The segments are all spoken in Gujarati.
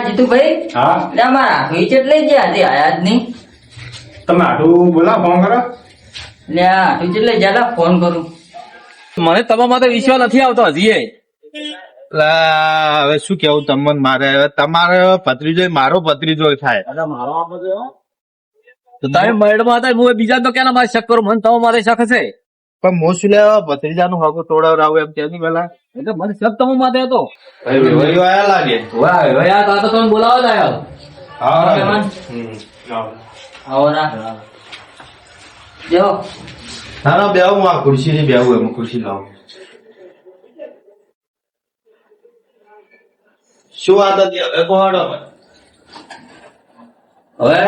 જીતુભાઈ, હા એટલે અમારા આઠું ચેટલે જ આજે આયા જ નહીં. તમે આટલું બોલા ફોન કરો. એટલે આ આઠું ચેટલે જ્યાં ફોન કરું. મને તમારા માટે વિશ્વાસ નથી આવતો હજી. હવે શું કેવું તમને મારે હવે તમારો ભત્રીજો મારો ભત્રીજો થાય તો તમે મરડમાં હતા હું બીજા તો ક્યાં મારે શક કરું? મને તમારા માટે શક હશે પણ હું શું લેવા ભત્રીજાનું હગું તોડાવરાવું એમ ત્યાંની પેલા એટલે મને શક તમારા માટે હતો. વેવાઈઓ આયા લાગે વાહ યાર, આ તો તમે બોલાવો જ આવ્યો. આવો ના જો ના ના બેહું હું આ ખુરશી ની બેહું એમ ખુરશી લાવું શું વાત હતી હવે કોહડો હવે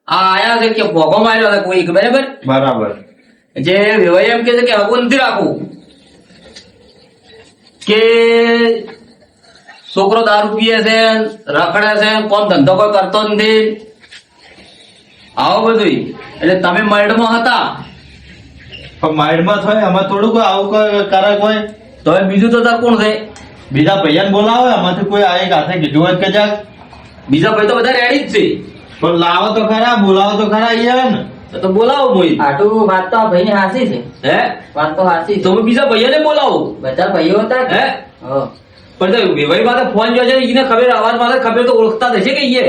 આ આયા છે કે ભોગો માર્યો છે કોઈ, બરાબર? બરાબર જે વેવાઈ એમ કે છે કે હગું નથી રાખવું, કે છોકરો દારૂ પીએ છે, રખડે છે, કોમ ધંધો કોઈ કરતો નથી, આવો બધું. એટલે તમે મર્ડમાં હતા પણ માઇન્ડમાં થાય આમાં થોડું કોઈ આવું કોઈ કરે કોઈ તો હવે બીજું તો તાર કોણ છે? બીજા ભૈયાને બોલાવો આમાંથી કોઈ આ એક હાથે કીધું હોય કે જાક બીજા ભાઈ તો બધા રેડી જ છે. પણ લાવો તો ખરા બોલાવો તો ખરા યાર ને તો બોલાવો મોઈ. આઠું વાત તો આ ભાઈની હાચી છે. હે વાત તો હાચી છે. તો બીજા ભાઈઓને બોલાવો. બધા ભાઈઓ હતા કે? હે હો. પણ તો વેવાઈ માટે ફોન જો છે એને ખબર, અવાજ માટે ખબર તો ઓળખતા થશે કે ઈએ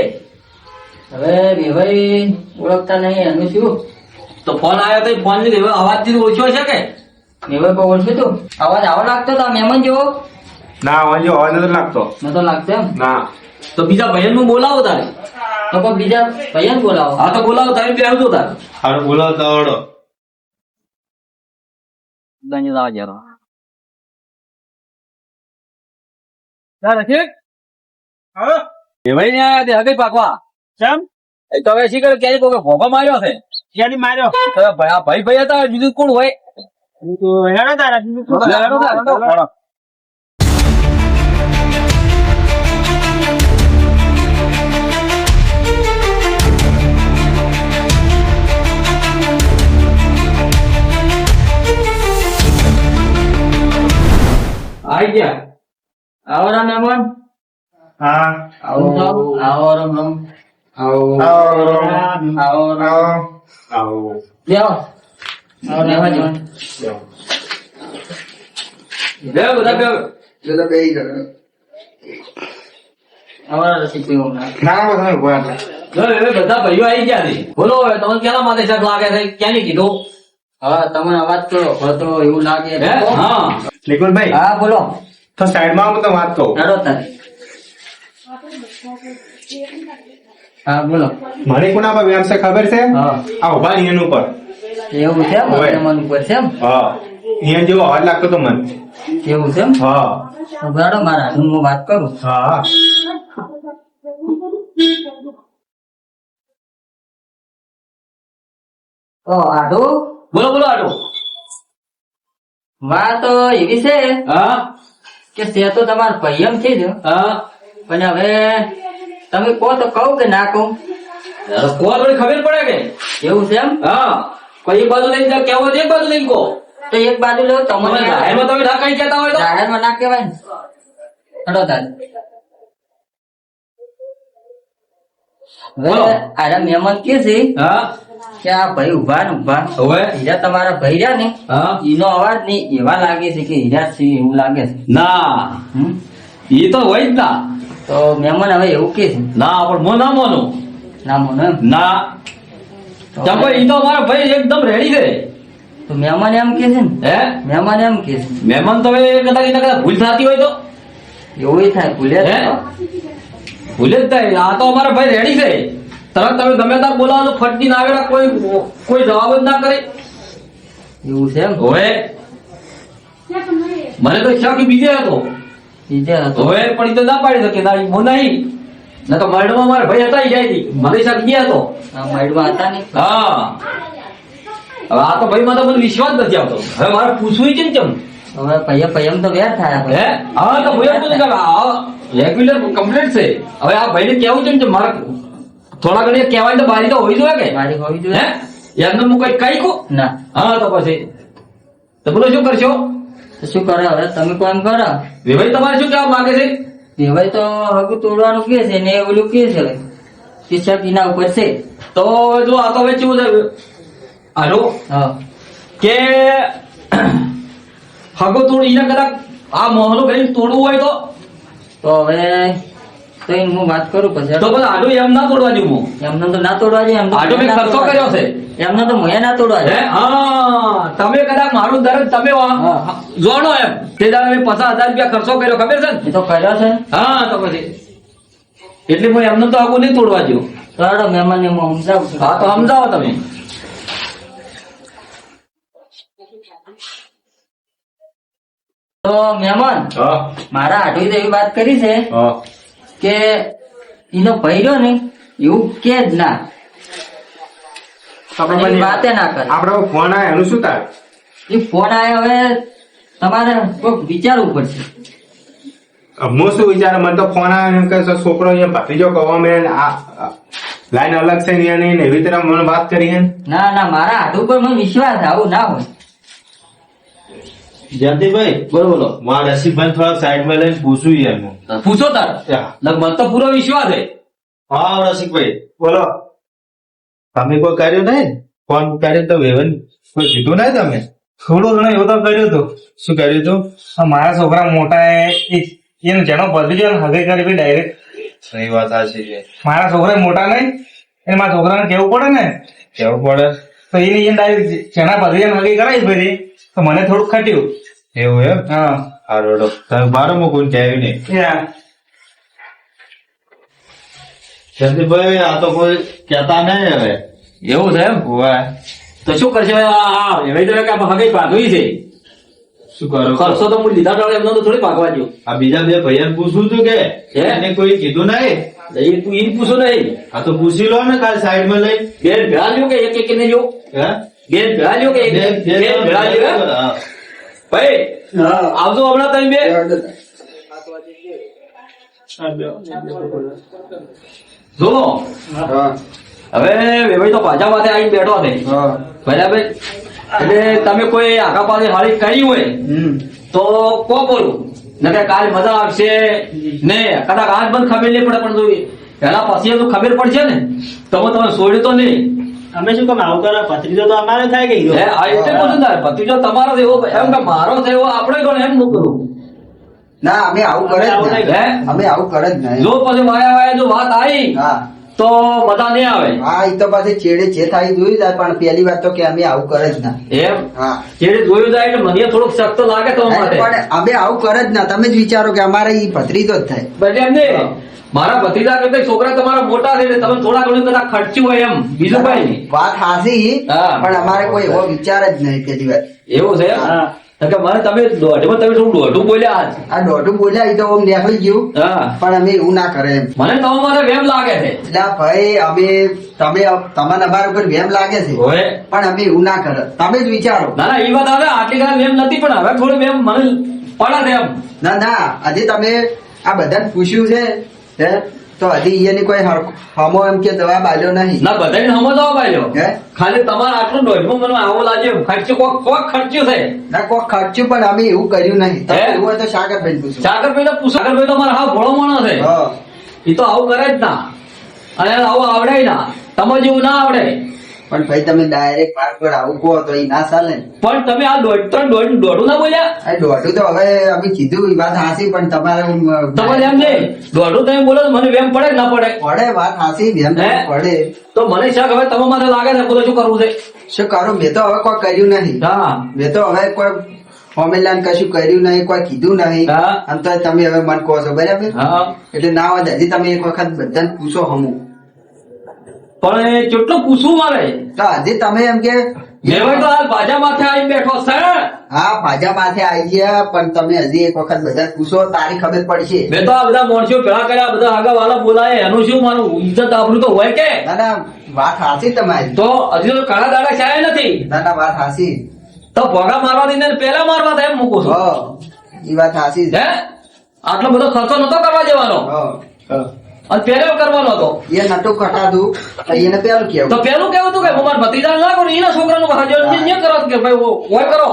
હવે વેવાઈ ઓળખતા નહીં એનું શું? તો ફોન આવ્યો તો ફોન ની અવાજ થી ઓછો છે કે વેવાઈ કોઈ ઓળખ્યું તું? અવાજ આવો લાગતો તો મહેમાન જેવો ના વાંજો અવાજ નથી લાગતો. નતો લાગતો એમ? ના તો બીજા ભાઈ નું બોલાવો તારે. તો કોઈ બીજા ભાઈને બોલાવો. હા તો બોલાવો, તમે બે આવજો તારે. હારું બોલાવતા આવડો વેવાઈ ને આયા તે હગઈ પાકવા કેમ એ તો હવે શી કરે ક્યારે કોઈ ભોગો માર્યો છે? ક્યાંની માર્યો? તો ભાઈ ભાઈ હતા, બીજું કોણ હોય? હેડો તારા બીજું શું? હેડો તારા, હેડો. આઈ ગયા. આવો રામ મહેમાન. હા આવો આવો રામ રામ. આવો આવો રામ. આવો બેહો. આવો લેવા જો. બે બધા બે. આવો રસી પીવું ના. ના તમે બોલા જો હવે બધા ભાઈઓ આવી ગયા છે. બોલો હવે તમને કેના માટે શક લાગે છે? ક્યાંની કીધું? હા તમને અવાજ કરો હવે તો એવું લાગે. હે? હા નિકુલભાઈ હા બોલો. તો સાઈડમાં આવો તો વાત કહું. હેડો તારે. હા બોલો. મને કોના પર વ્યામ છે ખબર છે? હા આ ઉભા નિયન ઉપર. એવું છે એમ? હોય. મહેમાન ઉપર છે એમ? હા નિયન જેવો અવાજ લાગતો તો મને. એવું છે એમ? હા ઉભા રહો, મારા હાથું હું વાત કરું. હા ઓ આડો બોલો બોલો આટો. વાત એવી છે હા કે છે તો તમારા ભાઈ છે જ, હા પણ હવે તમે કહો તો કહું કે ના કહું? કોણ થોડી ખબર પડે કે? એવું છે એમ? હા કોઈ એક બાજુ લઈને જાઓ, કેવો હોય તો એક બાજુ લઈને કહો. તો એક બાજુ લો તમે તમને જાહેરમાં તમે ના કઈ કહેતા હોય તો જાહેરમાં ના કહેવાય ને. હેડો તારે. હવે બોલો. આરા મહેમાન કે છે હા કે આ ભાઈ ઉભા ને ઉભા હવે હીરા તમારા ભાઈ રહ્યા ને હા એનો અવાજ નહીં એવા લાગે છે કે હીરા છે એવું લાગે છે. ના હમ? એ તો હોય જ ના. તો મહેમાન હવે એવું કે છે ના પણ હું ના માનું. ના મોનો એમ? ના તો ચંપા એ તો અમારા ભાઈ એકદમ રેડી છે. તો મહેમાન એમ કે છે ને, હે મહેમાન એમ કે છે મહેમાન તો હવે કદાચ એના કદાચ ભૂલ થતી હોય તો એવું થાય ભૂલે હે? ભૂલે જ થાય. આ તો અમારા ભાઈ રેડી છે. તરત તમે ગમે ત્યાં બોલાવો તો ફટકી ના આવે, કોઈ જવાબ જ ના કરે. એવું છે એમ? હવે મને તો શક બીજે હતો. બીજે હતો. હવે પણ એ તો ના પાડી શકે ના હું નહીં. ના તો મરડમાં મારા ભાઈ હતા ઈ જાય હતી. મને શક બીજે હતો. આ માઇડમાં હતા ને. હા હવે આ તો ભાઈ માં તો મને વિશ્વાસ નથી આવતો. હવે મારે પૂછવું છે ને ચમ. હવે પૈયા પૈયમ તો વેર થાય હે હા તો ભાઈ પૂછું કે રેગ્યુલર કમ્પ્લીટ છે. હવે આ ભાઈને કેવું છે ને મારે થોડા ઘણી કહેવાય તો બારી તો હોવી જોઈએ કે મારી હોવી હે જોઈએ. એમને હું કઈ કઈ કહું? ના હા તો પછી તો બોલો શું કરશો? તો શું કરે હવે તમે કોમ કરો? વેવાઈ તમારે શું કહેવા માંગે છે? વેવાઈ તો હગું તોડવાનું કે છે ને ઓલું કે છે હવે કે શક એના ઉપર છે. તો જો આ તો હવે કેવું છે હાલો હા કે હગો તોડ ઈને કદાચ આ મોહલો કરીને તોડવું હોય તો હવે તો એને હું વાત કરું પછી તો પછી આડું એમ ના તોડવા દઉં હું. એમને તો ના તોડવા દે. આડો મેં ખર્ચો કર્યો છે. એમને તો મેં ના તોડવા દે. હે હા તમે કદાચ મારું દરજ તમે જોણો એમ તે દાડે મેં 50,000 રૂપિયા ખર્ચો કર્યો ખબર છે ને? એ તો કર્યો છે. હા તો પછી એટલે હું એમને તો આગું નહીં તોડવા દઉં. તો હાલો મહેમાનને હું સમજાવું છું. હા તો સમજાવો તમે. તો મહેમાન હા મારા આટલી તો એવી વાત કરી છે હા કે એનો ભર્યો ને એવું કે જ ના આપણે એની વાતે ના કરે. આપડે ફોન આવે એનું શું થાય? એ ફોન આવ્યો હવે તમારે કોઈક વિચારવું પડશે. હું શું વિચાર મને તો ફોન આવે એમ કે છોકરો અહીંયા ભત્રીજો કહેવા મેં આ લાઈન અલગ છે ને એની ને એવી તરફ મને વાત કરી હે ને. ના ના મારા હાથ ઉપર મને વિશ્વાસ છે, આવું ના હોય. જયંતિભાઈ બોલો બોલો મારા રસીભાઈ થોડા સાઈડમાં લઈને પૂછું એમ. પૂછો તાર મને તો પૂરો વિશ્વાસ છે. હા રસિકભાઈ બોલો તમે કોઈ કર્યું નહીં ફોન કર્યો તો વેવન કોઈ કીધું નહીં તમે? થોડું ઘણું એવું તો કર્યું હતું. શું કર્યું તું? આ મારા છોકરા મોટા એને જેનો ભત્રીજો હગે કરી ડાયરેક્ટ. એ વાત સાચી છે. મારા છોકરા મોટા નહીં એને મારા છોકરાને કેવું પડે ને કેવું પડે? તો એની જેમ ડાયરેક્ટ જેના ભત્રીજાને હગે કરાવી ફરી તો મને થોડુંક ખટ્યું. એવું એમ? હા હારો તમે બારો મૂકું કહ્યું નહીં. યા. જયંતિભાઈ આ તો કોઈ કહેતા નહીં હવે. એવું છે એમ? હોવે. તો શું કરશે એવી તો કે હગઈ ભાગવી છે. શું કરો? ખર્ચો તો હું લીધા ટાળે એમને તો થોડી ભાગવા દઉં. આ બીજા બે ભાઈઓને પૂછવું તું કે હે? એને કોઈ કીધું નહીં? એ તું ઈ પૂછો નહીં. આ તો પૂછી લો ને કાલ સાઈડમાં લઈ. બેન ભેળા લ્યો કે એક એક ને લ્યો? હે? બેન ભેળા લ્યો કે બેન ભેળા લ્યો? હે? હા. ભાઈ આવજો હમણાં તમે બે. જો હવે વેવાઈ તો પાછા માથે આવીને બેઠો છે બરાબર. એટલે તમે કોઈ આખા પાસે હારી કરી હોય તો કો બોલું નકે કાલ મજા આવશે ને કદાચ આજ પણ ખબર નહીં પડે પણ જો પેલા પછી તો ખબર પડશે ને તો તમે છોડ્યું તો નહીં. અમે શું કામ આવું કરે? ભત્રીજો તો અમારે થાય કે હીરો? હે આ એટલે બોલું ને ભત્રીજો તમારો થયો એમ કે મારો થયો આપણે કોણ એમ ન કરું. ના અમે આવું કરે જ હે? નહીં. અમે આવું કરે જ નહીં. જો પછી વાયા વાયા જો વાત આવી હા તો મજા નહીં આવે. હા એ તો પાછી છેડે જે થાય જોઈ જાય પણ પેલી વાત તો કે અમે આવું કરે જ ના. એમ હા જેડે જોયું જાય એટલે મને થોડુંક સખ્ત લાગે તો માટે પણ અમે આવું કરે જ ના. તમે જ વિચારો કે અમારે ઈ ભત્રીજો જ થાય. એટલે એમ નહીં મારા ભત્રીજા કરતા છોકરા તમારા મોટા છે એટલે તમે થોડા ઘણું કદાચ ખર્ચ્યું હોય એમ બીજું કઈ નહીં. વાત હાસી હા. પણ અમારે કોઈ એવો વિચાર જ નહીં પેલી વાત. એવું છે એમ? હા. કે મને તમે દોઢમાં તમે થોડું દોઢું બોલ્યા આજ. આ દોઢું બોલ્યા એ તો આમ નીકળી ગયું હા પણ અમે એવું ના કરે એમ. મને તમારે વેમ લાગે છે. એટલે આ ભાઈ અમે તમને અમારા ઉપર વેમ લાગે છે હોય પણ અમે એવું ના કરે. તમે જ વિચારો. ના ના એ વાત આવે આટલી કદાચ વેમ નથી પણ હવે થોડી વેમ મને પડે છે એમ. ના ના હજી તમે આ બધાને પૂછ્યું છે હે તો હજી એની કોઈ હમો એમ કે જવાબ આલ્યો નહીં. ના બધાને સમજો ભાઈઓ હે? ખાલી તમારે આટલું દોઢમાં મને આવો લાગ્યો ખર્ચો કોક ખર્ચ્યું છે. ના કોઈ ખર્ચ્યું પણ અમે એવું કર્યું નહીં. તમે હે? એવું હોય તો સાગરભાઈ પૂછો. સાગરભાઈ તો પૂછો સાગરભાઈ તો મારા હા ભોળો માણસ છે. હા. એ તો આવું કરે જ ના અને આવું આવડે ના. તમે જેવું ના આવડે. પણ ભાઈ તમે ડાયરેક્ટ માર્ગ પર આવું કહો તો એ ના ચાલે ને. પણ તમે આ દોઢું ના બોલ્યા. આ દોઢું તો હવે અમે કીધું એ વાત હાસી પણ તમારે તમારે એમ નહીં દોઢું તમે બોલો તો મને વેમ પડે કે ના પડે. પડે વાત હાસી બેન હે? પડે. તો મને શાક હવે તમે માથે લાગે છે બોલો શું કરવું છે. શું કરું મેં તો હવે કોઈ કર્યું નહીં. હા મેં તો હવે કોઈ હોમેલાન કશું કર્યું નહીં કોઈ કીધું નહીં. હા. આમ તો તમે હવે મન કહો છો બરાબર. હા એટલે ના હોય હજી તમે એક વખત બધાને પૂછો હમું પણ એ કેટલું પૂછવું મારે. તો હજી તમે એમ કે વેવાઈ તો હાલ બાજા માથે આવીને બેઠો છે. હા ભાજા માથે આવી ગયા પણ તમે હજી એક વખત બધા પૂછો તારી ખબર પડશે. મેં તો આ બધા માણસો ભેળા કર્યા બધા આગળ વાળા બોલાય એનું શું મારું ઇજ્જત આપણું તો હોય કે. ના ના વાત હાસી તમારી. તો હજી તો ઘણા દાડા છાયા નથી ના ના વાત હાસી. તો ભોગા મારવા દઈને પેલા મારવા થાય એમ મૂકું છું. હો એ વાત હાસી છે. હે આટલો બધો ખર્ચો નતો કરવા દેવાનો હો. અને પેલો કરવાનો હતો. એ નટું કટાતું તો એને પેલું તો કેવું. પેલું કેવું હતું કે હું મારા ભત્રીજા ના કરું એના છોકરાનું હાજર ન કરો કે ભાઈ ઓય કરો.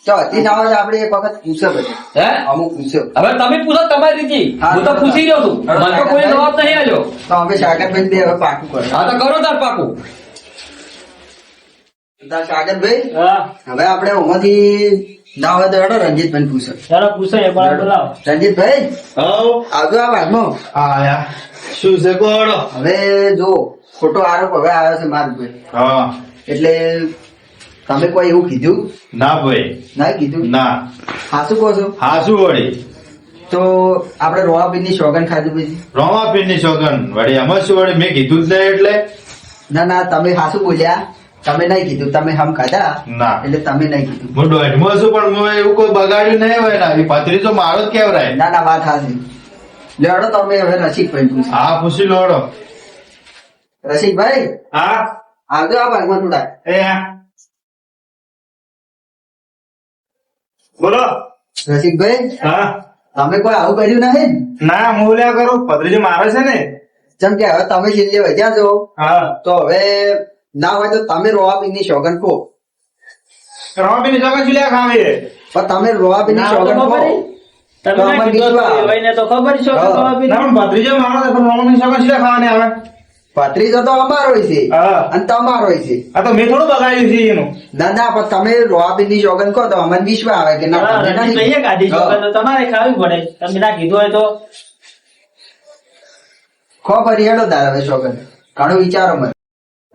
તો હતી ના હોય તો આપણે એક વખત પૂછો બધું હે અમુક પૂછ્યો હવે તમે પૂછો તમારી રીતથી હા, હું તો પૂછી રહ્યો છું હા, મને તો કોઈ જવાબ નહીં આલ્યો તો અમે સાગરભાઈ બે હવે પાકું કરો હા તો કરો તાર પાકું સાગરભાઈ હા હવે આપણે ઓમાંથી ના હોય તો હેડો રંજીતભાઈ પૂછો ચાલો પૂછો એક વાર બોલાવો રંજીતભાઈ હવ આવજો આ ભાગમાં આયા શું છે કોડો હવે જો ખોટો આરોપ હવે આવ્યો છે મારા ઉપર હા એટલે તમે કોઈ એવું કીધું ના ભાઈ ના કીધું ના હા શું કહો છો હા શું વળી તો આપણે રોવાબીનની સોગન ખાધી પછી રોમાપીરની સોગન વળી આમાં શું વળી મેં કીધું જ નહીં એટલે ના ના તમે હાસું બોલ્યા તમે નહીં કીધું તમે હમ ખાધા ના એટલે તમે નહીં કીધું હું દોઢમાં છું પણ હું એવું કોઈ બગાડ્યું નહીં હોય ને એ ભત્રીજો મારો જ કેવરાય ના ના વાત હાસી લેવડો તમે હવે રસિકભાઈ પૂછો હા પૂછી લોડો રસિકભાઈ હા આવજો આ ભાગમાં થોડા એ હા બોલો રસિકભાઈ હા તમે કોઈ આવું કર્યું નહીં ને? ના હું લ્યા કરું ભત્રીજો મારે છે ને જેમ કે હવે તમે છેલ્લે વધ્યા છો હા તો હવે ના હોય તો તમે રોવાબીનની સોગન કહો રવાબીની સગન શું લ્યા ખાવી પણ તમે રોવાબીનની ના, તો સોગન કહો ખબર તમે તો ના અમને કીધું વિશ્વાસ તો આવે. એવાયને તો ખબર છે કે હા. ખબર ના પણ ભત્રીજો મારો છે પણ રવાબીની સગન શું લ્યા ખાવાની આવે ભત્રીજો તો અમારો છે હા અને તમારો છે આ તો મેં થોડું બગાડ્યું છે એનું ના ના પણ તમે રોવાબીનની સોગન કહો તો અમને વિશ્વાસ આવે કે ના હા, તમે નહીં. રણજીતભાઈએ કાઢી છે, હા. તો તમારે ખાવી પડે તમે ના કીધું હોય તો ખો ફરી હેડો તાર હવે સોગન ઘણું વિચારો મને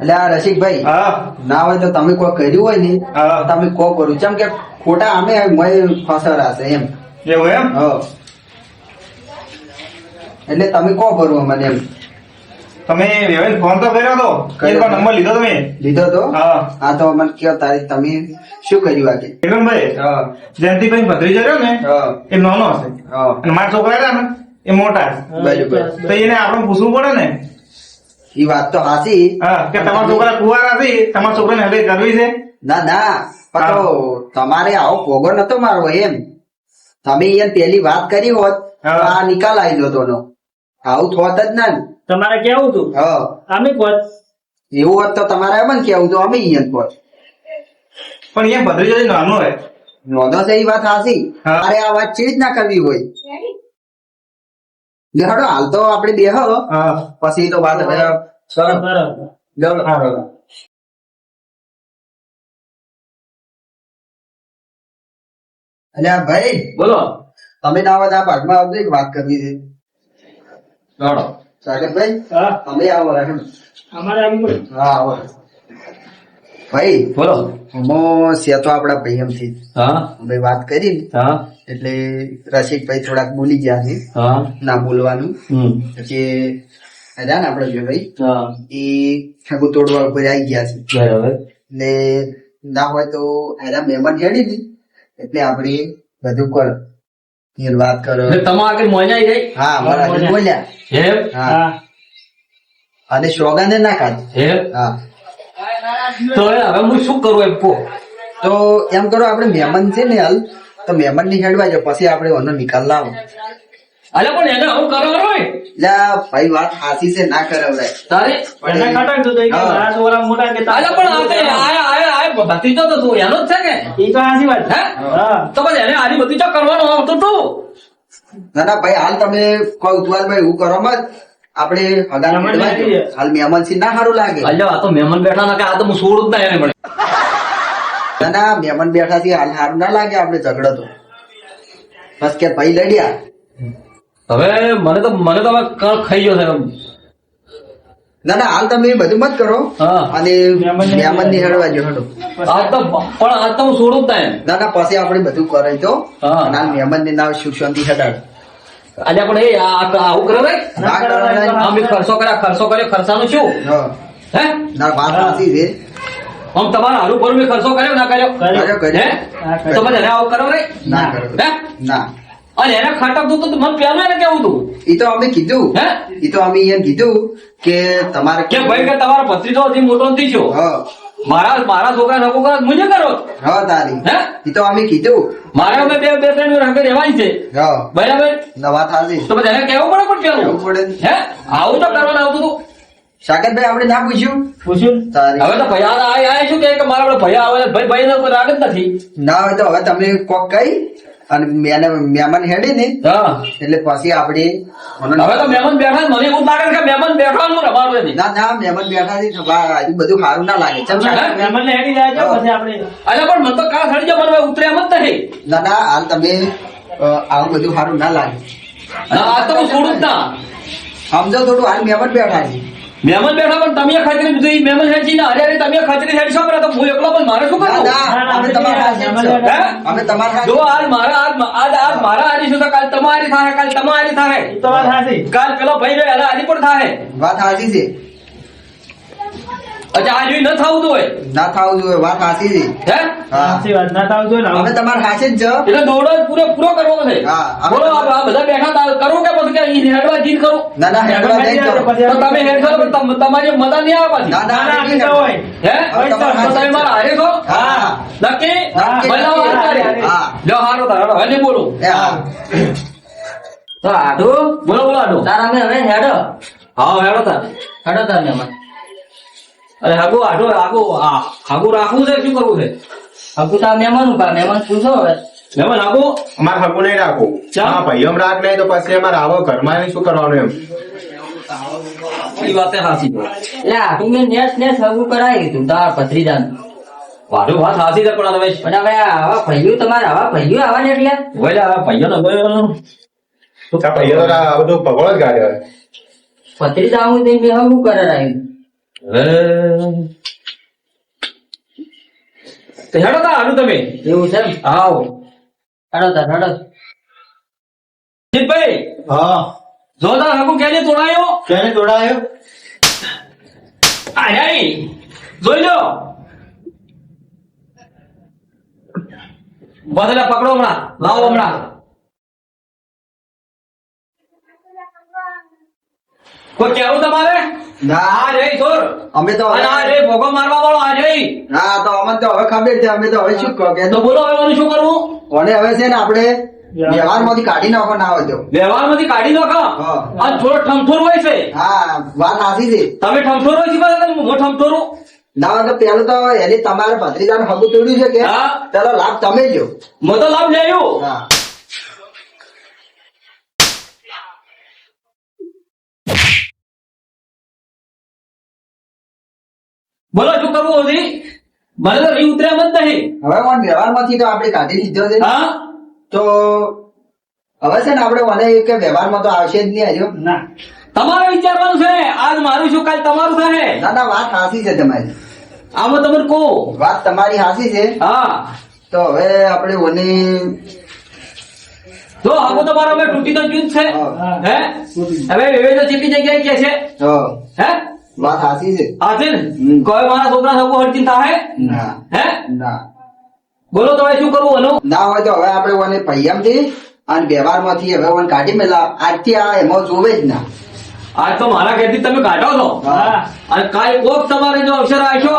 એટલે આ રસિકભાઈ હા ના હોય તો તમે કોઈ કર્યું હોય ને હા. તો તમે કો કરું જેમ કે ખોટા અમે ફસરાશે એમ એવું એમ હા એટલે તમે કો કરું મને એમ તમે વેવાઈને ફોન તો કર્યો તો કર્યો. એક વાર નંબર લીધો તમે લીધો તો હા હા તો મને કયો તારી તમે શું કર્યું આજે વિક્રમભાઈ હા જયંતિભાઈ ભત્રીજો રહ્યો ને હા એ નાનો હશે હા અને મારા છોકરા હતા ને એ મોટા છે બરાબર. તો એને આપણે પૂછવું પડે ને એ વાત તો હાચી હા કે તમારા છોકરા કુવારા છે તમારા છોકરાને હવે કરવી છે ના ના પણ તો તમારે આવો ભોગો નતો મારવો એમ તમે અહીંયા પેલી વાત કરી હોત તો હા. આ નિકાલ આવી જતો નો આવું થોત જ ના ને. તમારે કેવું હતું હા અમે કોત એવું હોત તો તમારે એમ જ કેવું તો અમે અહીંયા હોત પણ અહીંયા ભત્રીજો જે નાનો હોય નોંધો છે એ વાત હાચી હા. અરે આ વાત ચીજ ના કરવી હોય લે હડો હાલ તો આપણે બે હા પછી તો વાત હવે કરો. બરાબર લેવડો. હા. અલ્યા ભાઈ બોલો તમે ના હોય તો આ ભાગમાં આવજો એક વાત કરવી છે લોડો સાગરભાઈ હા તમે આવો હેડો. અમારે આવી પડે હા આવો ભાઈ બોલો હું સેતો આપડા ભાઈ એમથી હા અમે વાત કરી ને હા એટલે રસિકભાઈ થોડાક બોલી ગયા છે હા ના બોલવાનું હમ પછી રહ્યા ને આપડે જો ભાઈ હા એ ઠગુ તોડવા ઉપર આવી ગયા છે બરાબર ને ના હોય તો એના મહેમાન હેડી ને એટલે આપણે બધું કરો એ વાત કરો એટલે તમારે આગળ મોજાઈ જાય હા મારા હાથે બોલ્યા એમ હા હા અને સોગાને ના ખાધી એમ હા તો હવે હું શું કરું એમ કહો તો એમ કરો આપણે મહેમાન છે ને હાલ તો મહેમાન ની હેડવા જાઓ પછી આપણે એનો નિકાલ લાવો અલે પણ એને આવું કરવાનું હોય એટલે આ ભાઈ વાત હાસી છે ના કરાવરાય તારે એને ખટાકતું હતું, એ કે હા. મારા છોકરા મોટા કે અલે પણ આ ભત્રીજો તો તું એનો જ છે કે એ તો સાચી વાત છે. હે હા તો પછી એને આની બધી ચો કરવાનું આવતું તું ના ના ભાઈ હાલ તમે કોઈ ઉતવાલભાઈ એવું કરો મત આપણે હગાને મહેમાન હેડવા બેસી જાઓ. હાલ મહેમાન છે ના સારું લાગે અલ્યા આ તો મહેમાન બેઠા ના કે આ તો હું છોડું જ ના એને મળે ના ના મહેમાન બેઠા છે હાલ સારું ના લાગે આપણે ઝઘડો તો બસ કે ભાઈ લડ્યા હવે મને તો હવે કળ ખાઈ ગયો છે એમ. ના ના હાલ તમે બધું મત કરો હા. અને મહેમાન ની હેડવા જો હેડો આજ તો પણ આજ તો હું છોડું જ ના એમ. ના ના પછી આપણે બધું કરાય તો હા. અને હાલ મહેમાન ની નામ સુખ શાંતિ હેડાડ અલ્યા પણ એ આવું કરે ભાઈ ના કરાય અમે ખર્ચો કર્યો ખર્ચાનું શું હા. હે ના વાત સાચી છે આમ તમારા હારું પર મેં ખર્ચો કર્યો ના કર્યો કર્યો, કર્યો. હે હા, કર્યો. તો પછી એને આવું કરો ભાઈ ના કરો હે ના અને એને ખાટકતું તો મને પેલું એને કેવું તું એ તો અમે કીધું હે એ તો અમે એમ કીધું કે તમારે કે ભાઈ કે તમારો ભત્રીજો હજી મોટો નથી થયો હા મારા છોકરા નકો કરે મુજે કરો હા તારી હે એ તો અમે કીધું મારે હવે બે ત્રણ વાર આગળ રહેવાની છે હા બરાબર ના વાત સાચી તો પછી એને કેવું પડે પણ કેવું પેલું પડે હે આવું તો કરવાનું આવતું હતું સાગરભાઈ આપણે ના પૂછ્યું પૂછ્યું તારી હવે તો ભૈયા આય શું કે મારા આપણે ભૈયા આવે ભાઈ ભાઈ નો કોઈ રાગ જ નથી. ના હોય તો હવે તમે કોક કહી અને મહેમાન હેડી ને હા એટલે પછી આપણે હવે તો મહેમાન બેઠા મને એવું લાગે કે મહેમાન બેઠા હું રમાડું નથી. ના ના મહેમાન બેઠા છે હજુ બધું સારું ના લાગે ચમ સાગર? મહેમાન ને હેડી જાય છે પછી આપણે અરે પણ મને તો કાળ ખડી જાય મને ઉતરે એમ જ નથી. ના ના હાલ તમે આવું બધું સારું ના લાગે આ તો હું છોડું જ ના. સમજો થોડું હાલ મહેમાન બેઠા છે મહેમાન બેઠા પણ તમે ખતરી દીધી મહેમાન હેડી ને અરે તમે ખતરી હેડી છો તો હું એકલો પણ મારે શું ના કરવું? ના અમે તમારા સાથે જ છો. હે? અમે તમારા જો સાથે આજ મારા આજ મારા હારી છું તો કાલ તમારી થાય કાલ તમારી થાય તો વાત સાચી કાલ પેલો ભાઈ રહ્યો એના હારી પણ થાય. વાત સાચી છે અચ્છા આ જોઈ ન થવું હોય ના થાવું જોઈએ વાત સાચી છે હે હા સાચી વાત ના થાવ જોઈએ ને અમે તમારા સાથે જ છો. એટલે દોડો પૂરો કરવો છે. હા, અમે બોલો આ બધા બેઠા તા કરું કે પછી કે ઈ હેડવા જીત કરું? ના ના હેડવા નહીં કરો. તો તમે હેડ કરો પણ તમારી મજા નહીં આવે પાછી. ના ના ના નહીં ના કરો. હોય હે હવે તમારા તો તમે મારા હારે છો? હા. નક્કી? નક્કી. ભલે હું હારે હારે. હા. લ્યો હારો તારો હવે નહીં બોલું. એ હા. તો આડો બોલો આડો. તારા અમે હવે હેડો હા હેડો તાર. હેડો તાર મહેમાન અરે હાગુ આડો હાગુ રાખવું છે શું કરવું છે? હકુ તાર મહેમાન ઉભા મહેમાન પૂછો હવે મહેમાન હાગુ અમારે હગું નહીં રાખવું. ચા? હા ભાઈ એમ રાખ નહીં તો પછી અમારે આવો ઘરમાં શું કરવાનું એમ. એ વાતે હાસી છે. એટલે આટલું મેં નેસ હગું કરાવી દીધું તાર ભત્રીજાને. વાડો વાત હાસી છે પણ હવે પણ હવે આવા ભાઈઓ તમારે આવા ભાઈઓ આવા ને એટલે વળ્યા આ ભાઈઓ ને આ ભાઈઓ તો આ બધું ભગવાન જ ગાડ્યો. ભત્રીજા હું મેં હગું કરાવ્યું હેડો તા હારું તમે એવું છે એમ? આવો હેડો તાર હેડો જીતભાઈ હા જો તાર હાગુ ક્યારે તોડાયો ક્યારે દોડાયો આય જોઈ લો બદલા પકડો હમણાં લાવો હમણાં કોઈ કેવું તમારે ના આ રે જોર અમે તો અને આ રે ભોગો મારવા વાળો આ રે હા તો અમને તો હવે ખબર છે અમે તો હવે શું કહો કે તો બોલો હવે મને શું કરવું અને હવે છે ને આપણે વ્યવહારમાંથી કાઢી નાખો ના હોય તો વ્યવહારમાંથી કાઢી નાખો હા. આ થોડો ઠમઠોર હોય છે હા વાત સાચી છે તમે ઠમઠોર હોય છે બરાબર હું ઠમઠોરું ના હોય તો પેલું તો એની તમારે ભત્રીજાને હગું તોડ્યું છે કે હા. પેલો લાભ તમે લ્યો મેં તો લાભ લેવું હા બોલો શું કરવું હતી મને તો રી ઉતરે એમ જ નહીં હવે પણ વ્યવહારમાંથી તો આપણે કાઢી લીધો છે હા તો હવે છે ને આપણે મને કે વ્યવહારમાં તો આવશે જ નહીં હજુ ના તમારે વિચારવાનું છે આજ મારું શું કાલ તમારું થાય ના ના વાત સાચી છે તમારી આમાં તમે કહો વાત તમારી સાચી છે હા તો હવે આપણે ઓની જો હવે તમારો હવે તૂટી તો ગયું જ છે હા. હે હવે એવી તો ચીટી જગ્યાએ કે છે તો હે વાત સાચી છે આ છે ને કોઈ મારા છોકરા સગું હરચિન થાય ના હે ના બોલો તો હવે શું કરવું એનું ના હોય તો હવે આપણે ઓને પૈયામથી અને વ્યવહારમાંથી હવે ઓને કાઢી મેલા આજથી આ એમાં જોવે જ ના આજ તો મારા ઘેરથી તમે કાઢો છો હા. અને કાલ કોક તમારે જો અવસર આવશો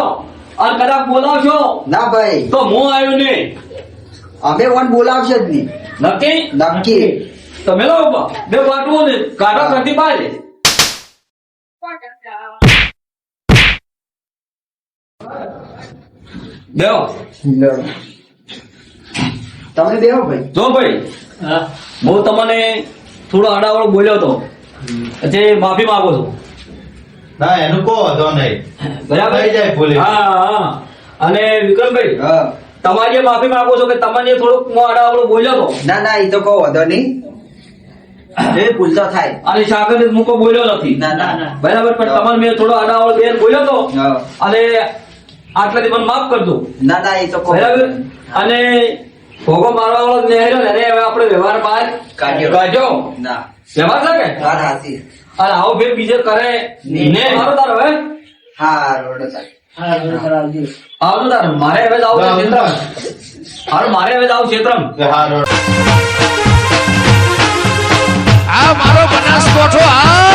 અને કદાચ બોલાવશો ના ભાઈ તો હું આવ્યો નહીં અમે ઓન બોલાવશે જ નહીં નક્કી નક્કી તો મેલો બે વાટવું ને કાઢો કરતી પાડે બેહો તમે બેહો ભાઈ જો ભાઈ હા હું તમને થોડો આડાવડો બોલ્યો હતો પછી માફી માંગુ છું ના એનું કો વાંધો નહીં બરાબર થઈ જાય ભૂલી. હા હા અને વિક્રમભાઈ હા તમારી માફી માંગુ છું કે તમને થોડુંક હું આડાવડો બોલ્યો હતો ના ના એ તો કહો વાંધો નહીં એ ભૂલ તો થાય અને સાગર હું કોઈ બોલ્યો નથી ના ના ના બરાબર પણ તમારે મેં થોડો આડાવડો બેન બોલ્યો હતો હા. અને આટલાથી મને માફ કરજો ના ના એ તો કહો બરાબર અને ભોગો મારવા વાળો નેહર્યો ને એને હવે આપણે વ્યવહાર બહાર કાઢ્યો. કાઢ્યો ના વ્યવહાર છે કે વાત સાચી અને આવો ફેર બીજે કરે ને મારો તારો હવે હા રોડ થાય હા કરાવજો આવજો તાર મારે હવે જાવ છે ક્ષેત્રમ હારું મારે હવે જાવ ક્ષેત્રમ હા રોડ આ મારો બનાસકોઠો આ